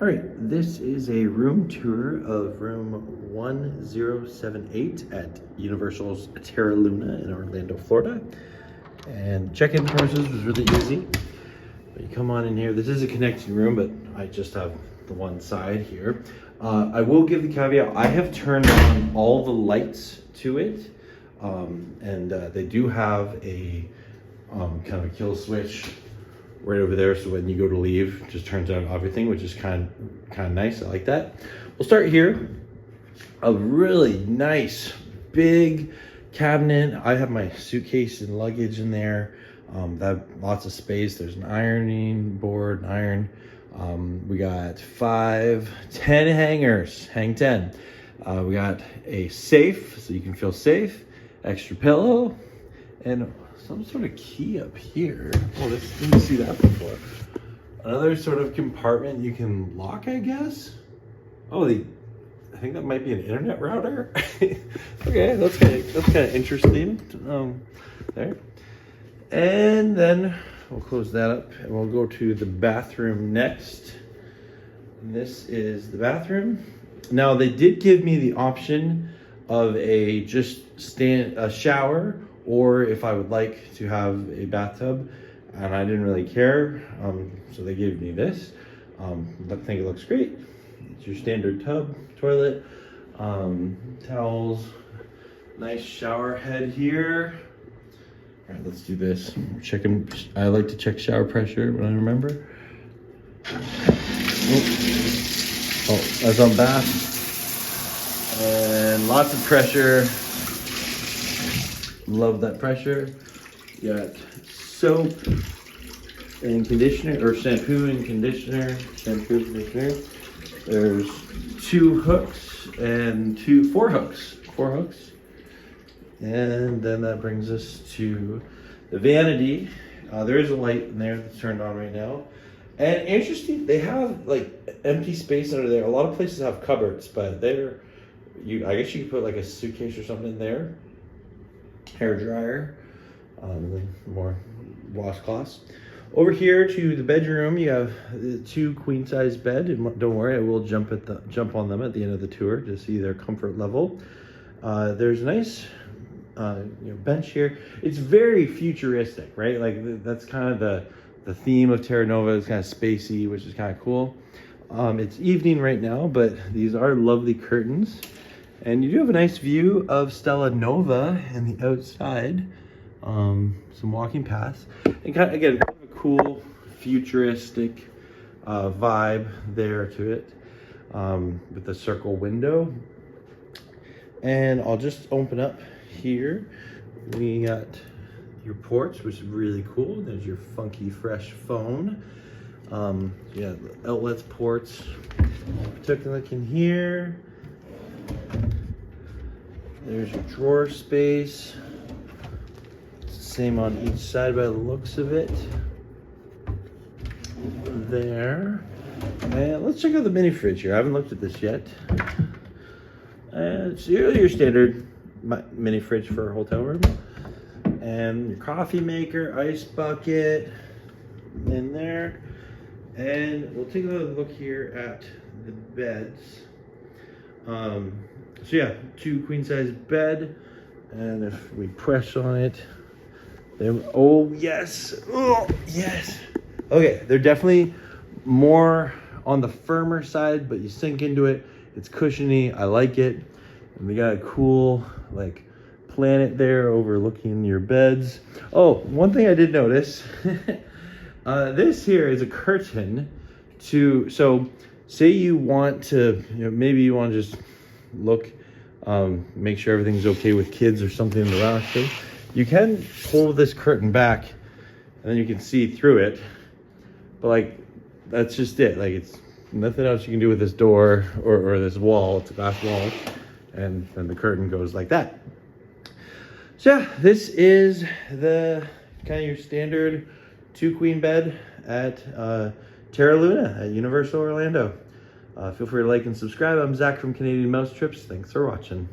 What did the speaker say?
All right, this is a room tour of room 1078 at Universal's Terra in Orlando, Florida. And check-in process was really easy. You come on in here. This is a connected room, but I just have the one side here. I will give the caveat, I have turned on all the lights to it. And they do have a kind of a kill switch right over there, so when you go to leave, it just turns on everything, which is kind of nice. I like that. We'll start here. A really nice big cabinet. I have my suitcase and luggage in there. That lots of space. There's an ironing board, iron. We got 10 hangers, hang 10. We got a safe, so you can feel safe, extra pillow, and some sort of key up here. Oh, didn't see that before. Another sort of compartment you can lock, I guess. Oh, I think that might be an internet router. Okay, that's kind of interesting. There. And then we'll close that up and we'll go to the bathroom next. And this is the bathroom. Now they did give me the option of a shower, or if I would like to have a bathtub, and I didn't really care, so they gave me this. I think it looks great. It's your standard tub, toilet, towels, nice shower head here. All right, let's do this. I like to check shower pressure when I remember. Oh, that's on bath. And lots of pressure. Love that pressure. You got soap and conditioner, or shampoo and conditioner. Shampoo, conditioner. There's 2 hooks and 4 hooks. 4 hooks. And then that brings us to the vanity. There is a light in there that's turned on right now. And interesting, they have like empty space under there. A lot of places have cupboards, but I guess you could put like a suitcase or something in there. Hair dryer, more washcloths. Over here to the bedroom, you have the 2 queen size bed, and don't worry, I will jump on them at the end of the tour to see their comfort level. There's a nice bench here. It's very futuristic, right? Like that's kind of the theme of Terra Nova. Is kind of spacey, which is kind of cool. It's evening right now, but these are lovely curtains. And you do have a nice view of Stella Nova in the outside. Some walking paths. And kind of a cool futuristic vibe there to it, with the circle window. And I'll just open up here. We got your ports, which is really cool. There's your funky fresh phone. Yeah, outlets, ports. Took a look in here. There's your drawer space. It's the same on each side by the looks of it. There. And let's check out the mini fridge here. I haven't looked at this yet. It's your standard mini fridge for a hotel room. And your coffee maker, ice bucket in there. And we'll take a look here at the beds. So yeah, 2 queen size bed, and if we press on it, oh yes, okay, they're definitely more on the firmer side, but you sink into it, it's cushiony, I like it. And we got a cool like planet there overlooking your beds. Oh, one thing I did notice, this here is a curtain so say you want to, maybe you want to just look, make sure everything's okay with kids or something in the last thing. You can pull this curtain back and then you can see through it. But like, that's just it. Like, it's nothing else you can do with this door or this wall. It's a glass wall. And then the curtain goes like that. So yeah, this is the kind of your standard 2 queen bed at Terra at Universal Orlando. Feel free to like and subscribe. I'm Zach from Canadian Mouse Trips. Thanks for watching.